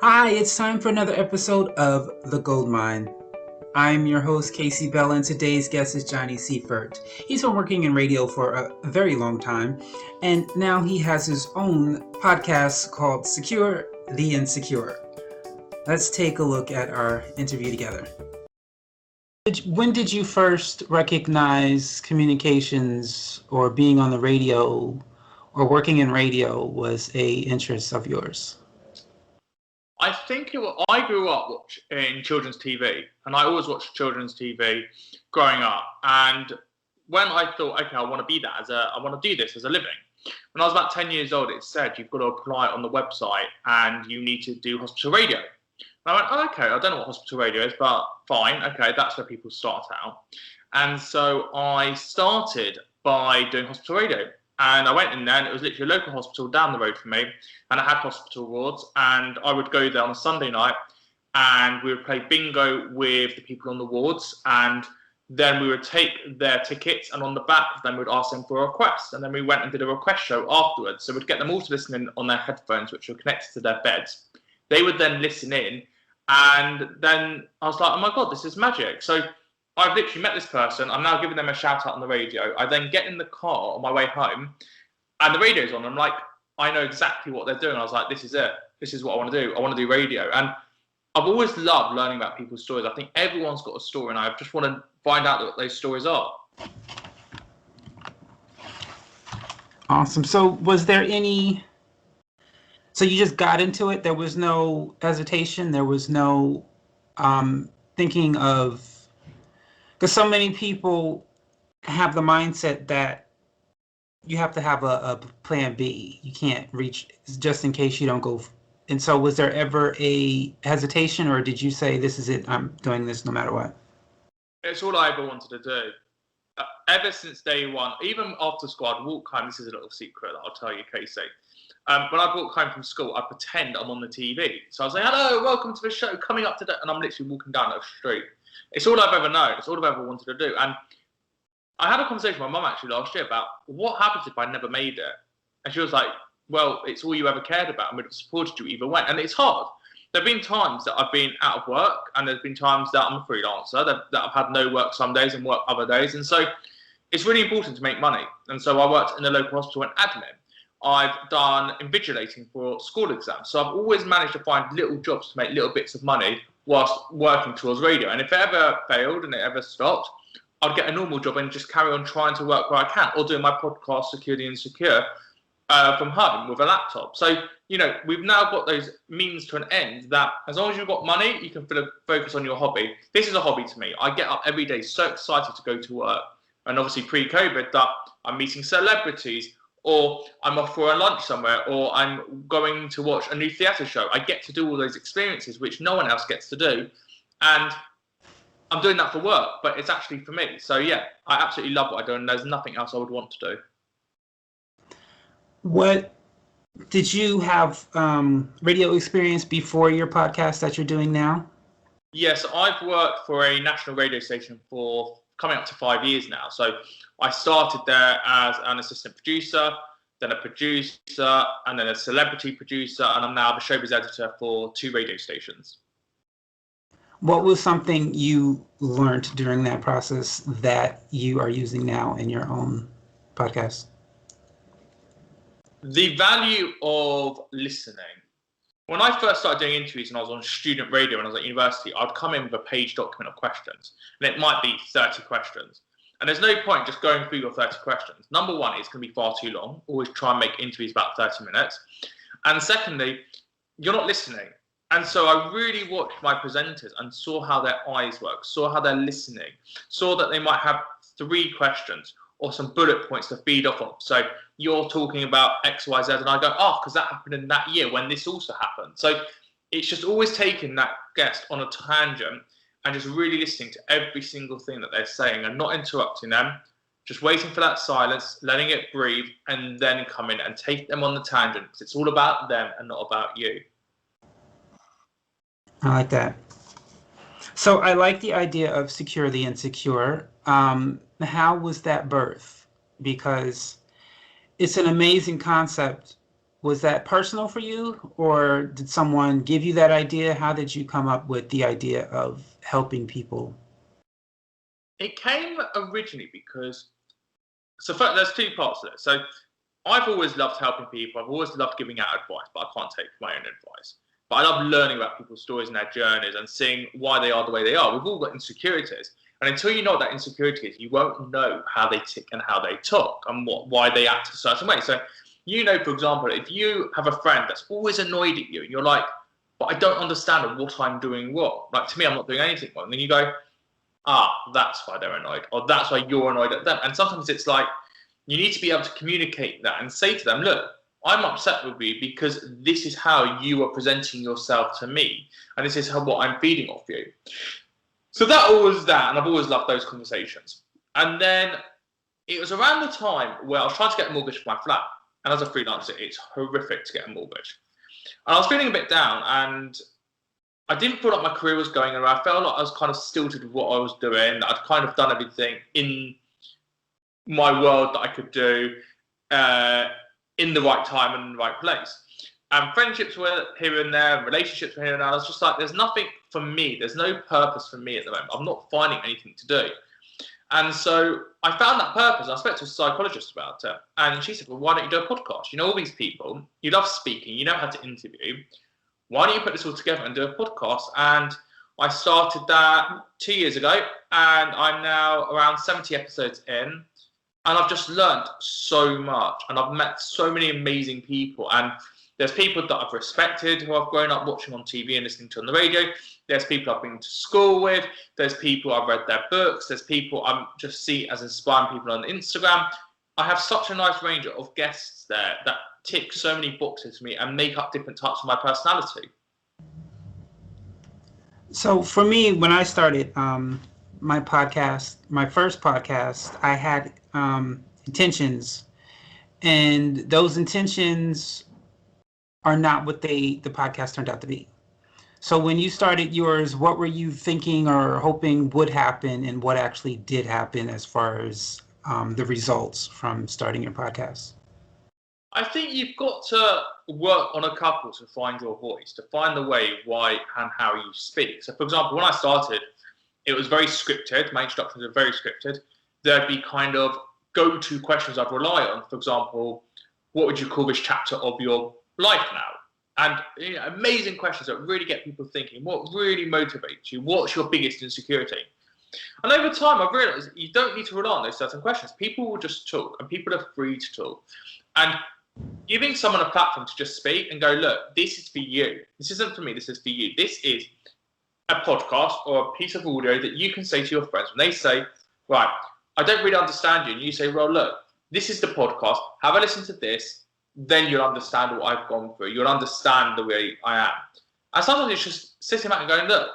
Hi, it's time for another episode of The Gold Mine. I'm your host, Casey Bell, and today's guest is Johnny Seifert. He's been working in radio for a very long time, and now he has his own podcast called Secure the Insecure. Let's take a look at our interview together. When did you first recognize communications or being on the radio or working in radio was a interest of yours? I think I grew up in children's TV, and I always watched children's TV growing up. And when I thought, okay, I want to be that I want to do this as a living. When I was about 10 years old, it said you've got to apply on the website and you need to do hospital radio. And I went, oh, okay, I don't know what hospital radio is, but fine, okay, that's where people start out. And so I started by doing hospital radio. And I went in there, and it was literally a local hospital down the road from me, and I had hospital wards, and I would go there on a Sunday night, and we would play bingo with the people on the wards, and then we would take their tickets, and on the back, then we'd ask them for a request, and then we went and did a request show afterwards. So we'd get them all to listen in on their headphones, which were connected to their beds. They would then listen in, and then I was like, oh my God, this is magic. So I've literally met this person. I'm now giving them a shout out on the radio. I then get in the car on my way home, and the radio's on. I'm like, I know exactly what they're doing. I was like, this is it. This is what I want to do. I want to do radio. And I've always loved learning about people's stories. I think everyone's got a story, and I just want to find out what those stories are. Awesome. So was there any... So you just got into it? There was no hesitation? There was no thinking of... Because so many people have the mindset that you have to have a plan B. You can't reach just in case you don't go. And so was there ever a hesitation, or did you say, this is it, I'm doing this no matter what? It's all I ever wanted to do. Ever since day one, even after school, I'd walk home. This is a little secret that I'll tell you, Casey. When I walk home from school, I pretend I'm on the TV. So I was like, hello, welcome to the show, coming up today. And I'm literally walking down the street. It's all I've ever known. It's all I've ever wanted to do. And I had a conversation with my mum actually last year about what happens if I never made it. And she was like, well, it's all you ever cared about, and we'd have supported you either way. And it's hard. There have been times that I've been out of work, and there's been times that I'm a freelancer, that I've had no work some days and work other days. And so it's really important to make money. And so I worked in a local hospital in admin. I've done invigilating for school exams. So I've always managed to find little jobs to make little bits of money whilst working towards radio. And if it ever failed and it ever stopped, I'd get a normal job and just carry on trying to work where I can, or doing my podcast, Secure the Insecure, from home with a laptop. So, you know, we've now got those means to an end that as long as you've got money, you can focus on your hobby. This is a hobby to me. I get up every day so excited to go to work. And obviously pre-COVID that I'm meeting celebrities, or I'm off for a lunch somewhere, or I'm going to watch a new theatre show. I get to do all those experiences which no one else gets to do. And I'm doing that for work, but it's actually for me. So yeah, I absolutely love what I do, and there's nothing else I would want to do. What did you have radio experience before your podcast that you're doing now? Yes, I've worked for a national radio station for coming up to 5 years now. So I started there as an assistant producer, then a producer, and then a celebrity producer, and I'm now the showbiz editor for 2 radio stations. What was something you learned during that process that you are using now in your own podcast? The value of listening. When I first started doing interviews and I was on student radio when I was at university, I'd come in with a page document of questions, and it might be 30 questions. And there's no point just going through your 30 questions. Number one, it's going to be far too long. Always try and make interviews about 30 minutes. And secondly, you're not listening. And so I really watched my presenters and saw how their eyes work, saw how they're listening, saw that they might have 3 questions or some bullet points to feed off of. So you're talking about X, Y, Z, and I go, oh, because that happened in that year when this also happened. So it's just always taking that guest on a tangent and just really listening to every single thing that they're saying and not interrupting them, just waiting for that silence, letting it breathe, and then come in and take them on the tangent, because it's all about them and not about you. I like that. So I like the idea of Secure the Insecure. How was that birth? Because it's an amazing concept Was that personal for you, or did someone give you that idea? How did you come up with the idea of helping people? It came originally because, so first, there's two parts to it. So I've always loved helping people. I've always loved giving out advice, but I can't take my own advice. But I love learning about people's stories and their journeys and seeing why they are the way they are. We've all got insecurities. And until you know what that insecurity is, you won't know how they tick and how they talk and why they act a certain way. So, for example, if you have a friend that's always annoyed at you and you're like, but I don't understand what I'm doing wrong. Like, to me, I'm not doing anything wrong. And then you go, that's why they're annoyed, or that's why you're annoyed at them. And sometimes it's like, you need to be able to communicate that and say to them, look, I'm upset with you because this is how you are presenting yourself to me, and this is what I'm feeding off you. So that always that, and I've always loved those conversations. And then it was around the time where I was trying to get a mortgage for my flat, and as a freelancer, it's horrific to get a mortgage. And I was feeling a bit down, and I didn't feel like my career was going anywhere. I felt like I was kind of stilted with what I was doing. I'd kind of done everything in my world that I could do in the right time and in the right place. And friendships were here and there, and relationships were here and there. I was just like, there's nothing for me. There's no purpose for me at the moment. I'm not finding anything to do. And so I found that purpose. I spoke to a psychologist about it. And she said, well, why don't you do a podcast? You know all these people. You love speaking. You know how to interview. Why don't you put this all together and do a podcast? And I started that 2 years ago. And I'm now around 70 episodes in. And I've just learned so much. And I've met so many amazing people. And there's people that I've respected who I've grown up watching on TV and listening to on the radio. There's people I've been to school with. There's people I've read their books. There's people I just see as inspiring people on Instagram. I have such a nice range of guests there that tick so many boxes for me and make up different types of my personality. So for me, when I started my podcast, my first podcast, I had intentions, and those intentions are not what the podcast turned out to be. So when you started yours, what were you thinking or hoping would happen, and what actually did happen as far as the results from starting your podcast? I think you've got to work on a couple to find your voice, to find the way, why, and how you speak. So, for example, when I started, it was very scripted. My introductions were very scripted. There'd be kind of go-to questions I'd rely on. For example, what would you call this chapter of your life now? And amazing questions that really get people thinking. What really motivates you? What's your biggest insecurity? And over time, I've realised you don't need to rely on those certain questions. People will just talk, and people are free to talk. And giving someone a platform to just speak and go, look, this is for you. This isn't for me, this is for you. This is a podcast or a piece of audio that you can say to your friends when they say, right, I don't really understand you. And you say, well, look, this is the podcast. Have a listen to this. Then you'll understand what I've gone through. You'll understand the way I am. And sometimes it's just sitting back and going, look,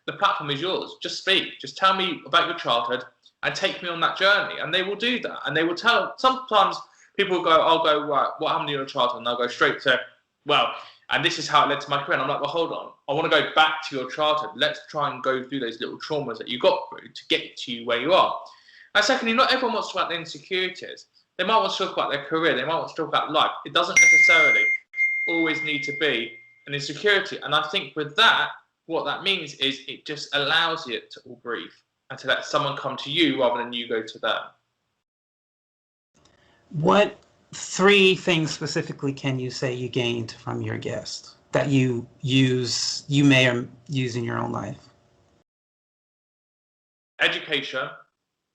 the platform is yours. Just speak. Just tell me about your childhood and take me on that journey. And they will do that. And they will tell. Sometimes people will go, I'll go, right, what happened in your childhood? And they'll go straight to, well, and this is how it led to my career. And I'm like, well, hold on. I want to go back to your childhood. Let's try and go through those little traumas that you got through to get to you where you are. And secondly, not everyone wants to talk about their insecurities. They might want to talk about their career. They might want to talk about life. It doesn't necessarily always need to be an insecurity. And I think with that, what that means is it just allows you to all breathe and to let someone come to you rather than you go to them. What 3 things specifically can you say you gained from your guest that you may use in your own life? Education.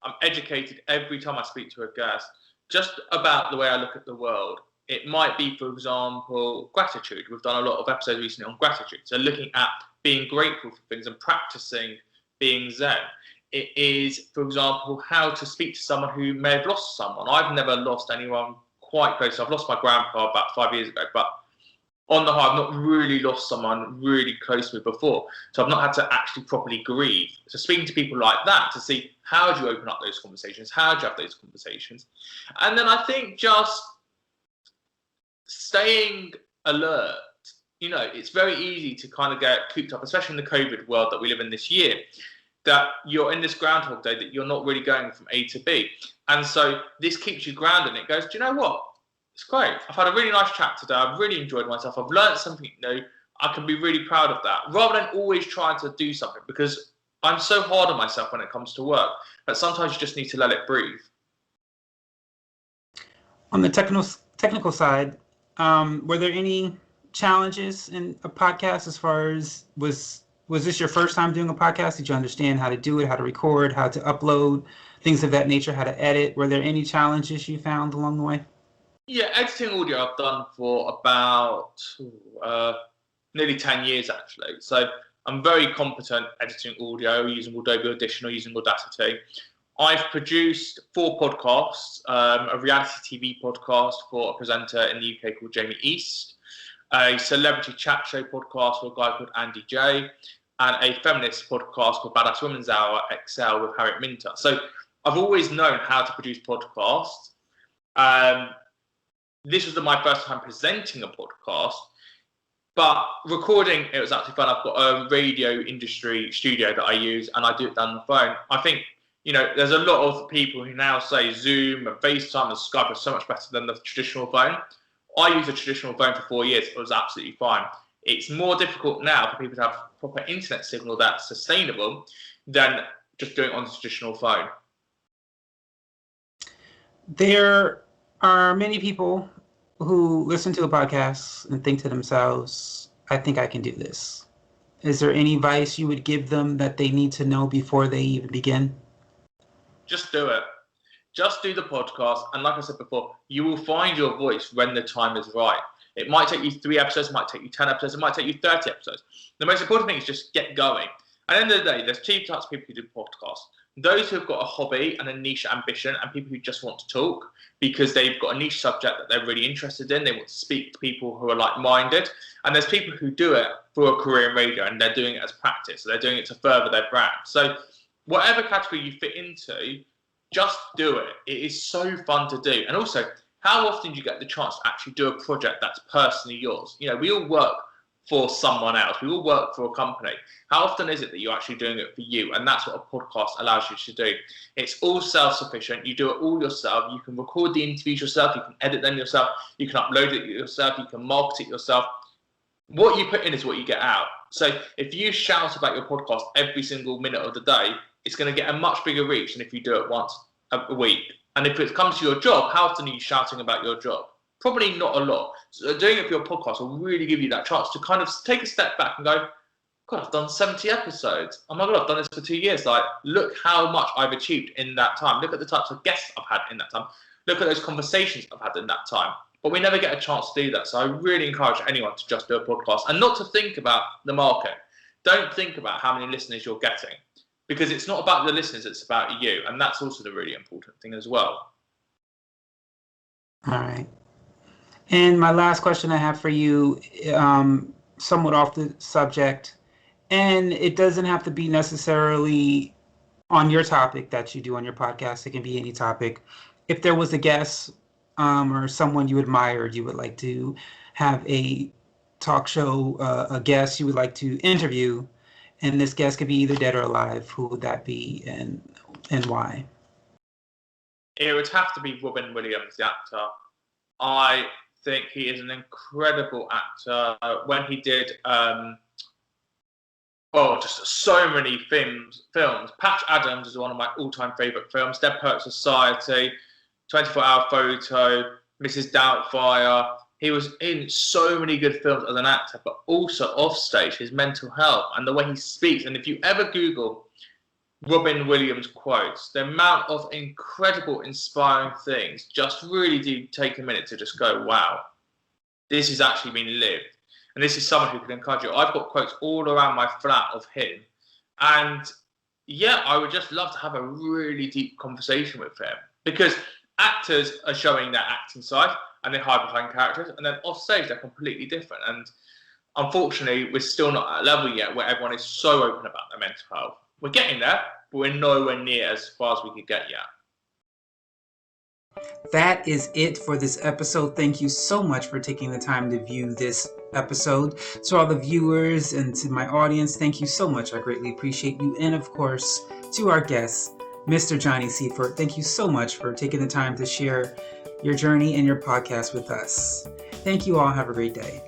I'm educated every time I speak to a guest, just about the way I look at the world. It might be, for example, gratitude. We've done a lot of episodes recently on gratitude. So looking at being grateful for things and practicing being Zen. It is, for example, how to speak to someone who may have lost someone. I've never lost anyone quite close. I've lost my grandpa about 5 years ago, but on the whole, I've not really lost someone really close to me before. So I've not had to actually properly grieve. So speaking to people like that to see how do you open up those conversations? How do you have those conversations? And then I think just staying alert. You know, it's very easy to kind of get cooped up, especially in the COVID world that we live in this year, that you're in this Groundhog Day, that you're not really going from A to B. And so this keeps you grounded. And it goes, do you know what? It's great. I've had a really nice chat today. I've really enjoyed myself. I've learned something new. I can be really proud of that, rather than always trying to do something, because I'm so hard on myself when it comes to work that sometimes you just need to let it breathe. On the technical side, were there any challenges in a podcast as far as was this your first time doing a podcast? Did you understand how to do it, how to record, how to upload, things of that nature, how to edit? Were there any challenges you found along the way? Yeah, editing audio I've done for about nearly 10 years actually. So I'm very competent editing audio using Adobe Audition or using Audacity. I've produced 4 podcasts, a reality TV podcast for a presenter in the UK called Jamie East, a celebrity chat show podcast for a guy called Andy J, and a feminist podcast called Badass Women's Hour XL with Harriet Minter. So I've always known how to produce podcasts. This was my first time presenting a podcast, but recording, it was actually fun. I've got a radio industry studio that I use, and I do it down the phone. I think, there's a lot of people who now say Zoom and FaceTime and Skype are so much better than the traditional phone. I used a traditional phone for 4 years. It was absolutely fine. It's more difficult now for people to have proper internet signal that's sustainable than just doing it on the traditional phone. There are many people who listen to a podcast and think to themselves, I think I can do this. Is there any advice you would give them that they need to know before they even begin? Just do it. Just do the podcast. And like I said before, you will find your voice when the time is right. It might take you 3 episodes, it might take you 10 episodes, it might take you 30 episodes. The most important thing is just get going. At the end of the day, there's 2 types of people who do podcasts. Those who have got a hobby and a niche ambition, and people who just want to talk because they've got a niche subject that they're really interested in. They want to speak to people who are like-minded. And there's people who do it for a career in radio, and they're doing it as practice. So they're doing it to further their brand. So whatever category you fit into, just do it. It is so fun to do. And also, how often do you get the chance to actually do a project that's personally yours? We all work for someone else. We all work for a company. How often is it that you're actually doing it for you? And that's what a podcast allows you to do. It's all self-sufficient. You do it all yourself. You can record the interviews yourself. You can edit them yourself. You can upload it yourself. You can market it yourself. What you put in is what you get out. So if you shout about your podcast every single minute of the day, it's going to get a much bigger reach than if you do it once a week. And if it comes to your job, how often are you shouting about your job? Probably not a lot. So doing it for your podcast will really give you that chance to kind of take a step back and go, God, I've done 70 episodes. Oh my God, I've done this for 2 years. Like, look how much I've achieved in that time. Look at the types of guests I've had in that time. Look at those conversations I've had in that time. But we never get a chance to do that. So I really encourage anyone to just do a podcast and not to think about the market. Don't think about how many listeners you're getting, because it's not about the listeners, it's about you. And that's also the really important thing as well. All right. And my last question I have for you, somewhat off the subject, and it doesn't have to be necessarily on your topic that you do on your podcast. It can be any topic. If there was a guest or someone you admired, you would like to have a talk show, a guest you would like to interview, and this guest could be either dead or alive, who would that be and why? It would have to be Robin Williams, the actor. I think he is an incredible actor. When he did, just so many films. Patch Adams is one of my all-time favourite films. Dead Poets Society, 24-Hour Photo, Mrs. Doubtfire. He was in so many good films as an actor, but also off stage, his mental health and the way he speaks. And if you ever Google Robin Williams quotes, the amount of incredible, inspiring things just really do take a minute to just go, wow, this has actually been lived. And this is someone who can encourage you. I've got quotes all around my flat of him. And yeah, I would just love to have a really deep conversation with him, because actors are showing their acting side and they're hide behind characters, and then off stage they're completely different. And unfortunately, we're still not at a level yet where everyone is so open about their mental health. We're getting there, but we're nowhere near as far as we could get yet. That is it for this episode. Thank you so much for taking the time to view this episode. To all the viewers and to my audience, thank you so much. I greatly appreciate you. And of course, to our guest, Mr. Johnny Seifert, thank you so much for taking the time to share your journey and your podcast with us. Thank you all. Have a great day.